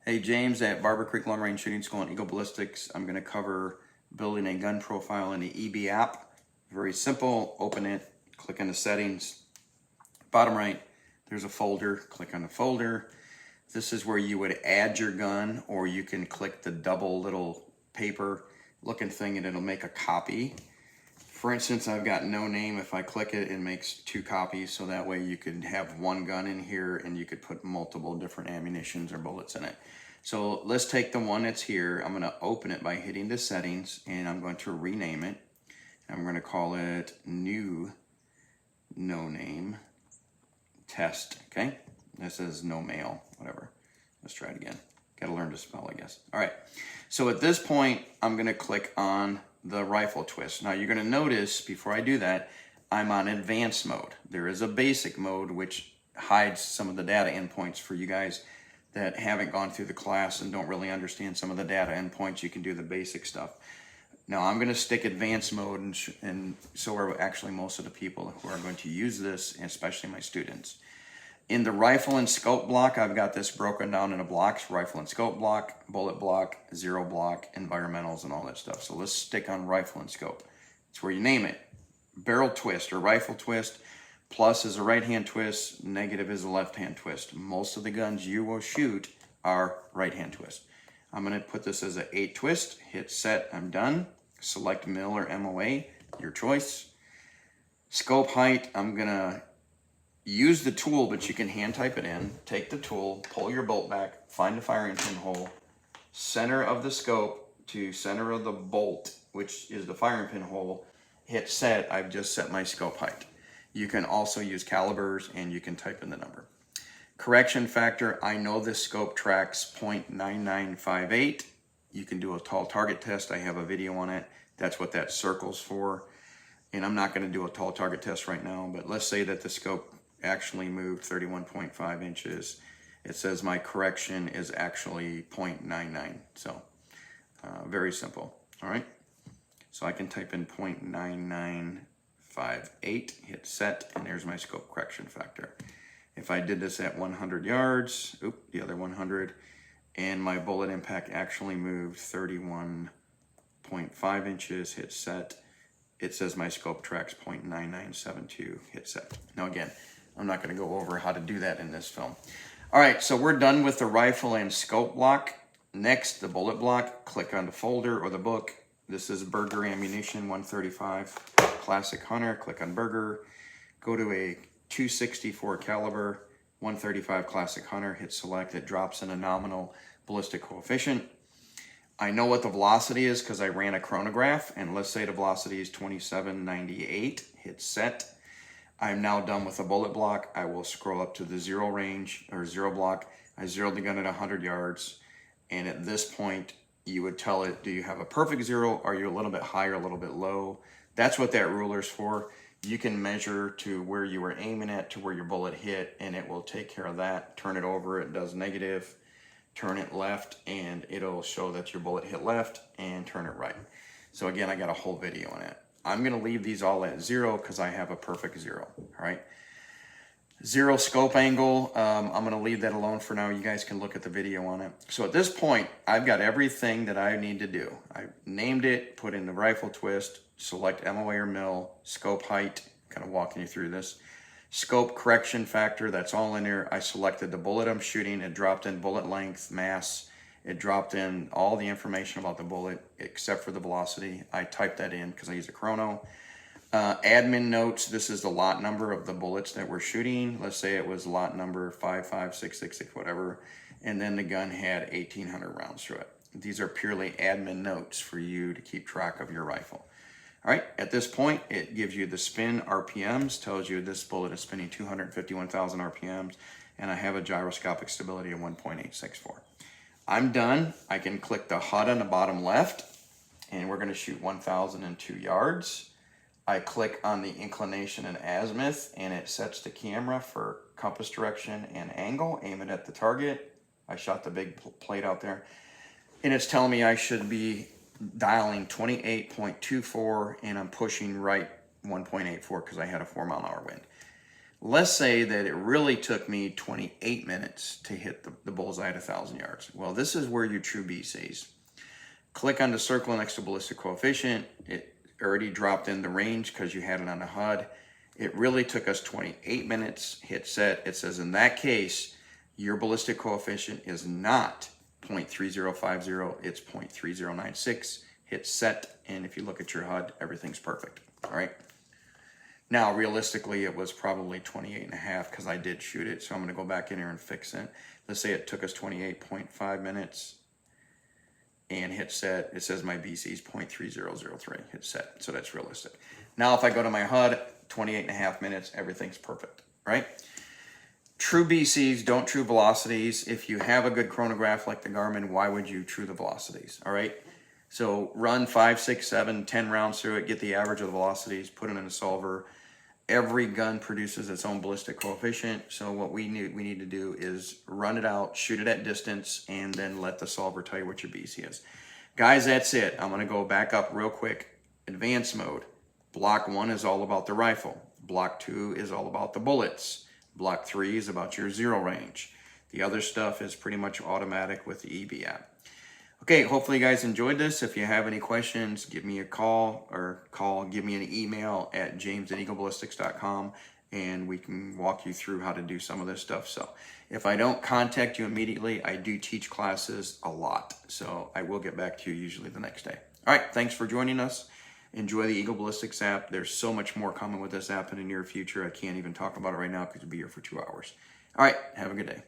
Hey, James at Barber Creek Long Range Shooting School and Eagle Ballistics. I'm going to cover building a gun profile in the EB app. Very simple. Open it, click on the settings. Bottom right, there's a folder. Click on the folder. This is where you would add your gun, or you can click the double little paper looking thing and it'll make a copy. For instance, I've got no name. If I click it, it makes 2 copies, so that way you could have one gun in here and you could put multiple different ammunitions or bullets in it. So let's take the one that's here. I'm going to open it by hitting the settings, and I'm going to rename it. I'm going to call it new no name test. Okay, this is no mail, whatever. Let's try it again. Got to learn to spell, I guess. All right, so at this point I'm going to click on the rifle twist. Now you're going to notice before I do that, I'm on advanced mode. There is a basic mode which hides some of the data endpoints for you guys that haven't gone through the class and don't really understand some of the data endpoints. You can do the basic stuff. Now I'm going to stick advanced mode, and so are actually most of the people who are going to use this, especially my students. In the rifle and scope block, I've got this broken down into blocks: rifle and scope block, bullet block, zero block, environmentals, and all that stuff. So let's stick on rifle and scope. It's where you name it. Barrel twist or rifle twist. Plus is a right-hand twist, negative is a left-hand twist. Most of the guns you will shoot are right-hand twist. I'm going to put this as an 8 twist, hit set, I'm done. Select mil or MOA, your choice. Scope height, I'm going to use the tool, but you can hand type it in. Take the tool, pull your bolt back, find the firing pin hole, center of the scope to center of the bolt, which is the firing pin hole. Hit set, I've just set my scope height. You can also use calibers, and you can type in the number. Correction factor, I know this scope tracks 0.9958. You can do a tall target test. I have a video on it. That's what that circle's for. And I'm not going to do a tall target test right now, but let's say that the scope actually moved 31.5 inches. It says my correction is actually 0.99. So very simple. All right. So I can type in 0.9958, hit set, and there's my scope correction factor. If I did this at 100 yards, the other 100, and my bullet impact actually moved 31.5 inches, hit set, it says my scope tracks 0.9972, hit set. Now again, I'm not going to go over how to do that in this film. All right, so we're done with the rifle and scope block. Next, the bullet block. Click on the folder or the book. This is Berger Ammunition 135 Classic Hunter. Click on Berger. Go to a 264 caliber 135 Classic Hunter. Hit select. It drops in a nominal ballistic coefficient. I know what the velocity is because I ran a chronograph, and let's say the velocity is 2798. Hit set. I'm now done with the bullet block. I will scroll up to the zero range or zero block. I zeroed the gun at 100 yards, and at this point you would tell it, do you have a perfect zero? Are you a little bit high or a little bit low? That's what that ruler's for. You can measure to where you were aiming at to where your bullet hit, and it will take care of that. Turn it over, it does negative. Turn it left, and it'll show that your bullet hit left, and turn it right. So again, I got a whole video on it. I'm gonna leave these all at 0 because I have a perfect 0, all right? 0 scope angle, I'm gonna leave that alone for now. You guys can look at the video on it. So at this point, I've got everything that I need to do. I named it, put in the rifle twist, select MOA or mil, scope height, kind of walking you through this. Scope correction factor, that's all in there. I selected the bullet I'm shooting. It dropped in bullet length, mass. It dropped in all the information about the bullet except for the velocity. I typed that in because I use a chrono. Admin notes, this is the lot number of the bullets that we're shooting. Let's say it was lot number 55666, whatever. And then the gun had 1,800 rounds through it. These are purely admin notes for you to keep track of your rifle. All right, at this point, it gives you the spin RPMs, tells you this bullet is spinning 251,000 RPMs, and I have a gyroscopic stability of 1.864. I'm done. I can click the HUD on the bottom left, and we're gonna shoot 1,002 yards. I click on the inclination and azimuth, and it sets the camera for compass direction and angle. Aim it at the target. I shot the big plate out there, and it's telling me I should be dialing 28.24, and I'm pushing right 1.84 because I had a 4 mile an hour wind. Let's say that it really took me 28 minutes to hit the bullseye at 1,000 yards. Well, this is where your true BCs. Click on the circle next to ballistic coefficient. It already dropped in the range because you had it on the HUD. It really took us 28 minutes, hit set. It says in that case, your ballistic coefficient is not 0.3050, it's 0.3096. Hit set, and if you look at your HUD, everything's perfect, all right? Now, realistically, it was probably 28 and a half because I did shoot it, so I'm gonna go back in here and fix it. Let's say it took us 28.5 minutes and hit set. It says my BC is 0.3003, hit set, so that's realistic. Now, if I go to my HUD, 28 and a half minutes, everything's perfect, right? True BCs, don't true velocities. If you have a good chronograph like the Garmin, why would you true the velocities, all right? So run 5, 6, 7, 10 rounds through it, get the average of the velocities, put it in a solver. Every gun produces its own ballistic coefficient. So what we need to do is run it out, shoot it at distance, and then let the solver tell you what your BC is. Guys, that's it. I'm gonna go back up real quick. Advanced mode. Block 1 is all about the rifle. Block 2 is all about the bullets. Block 3 is about your zero range. The other stuff is pretty much automatic with the EB app. Okay, hopefully you guys enjoyed this. If you have any questions, give me a call give me an email at james@eagleballistics.com and we can walk you through how to do some of this stuff. So if I don't contact you immediately, I do teach classes a lot. So I will get back to you usually the next day. All right, thanks for joining us. Enjoy the Eagle Ballistics app. There's so much more coming with this app in the near future. I can't even talk about it right now because it'll be here for 2 hours. All right, have a good day.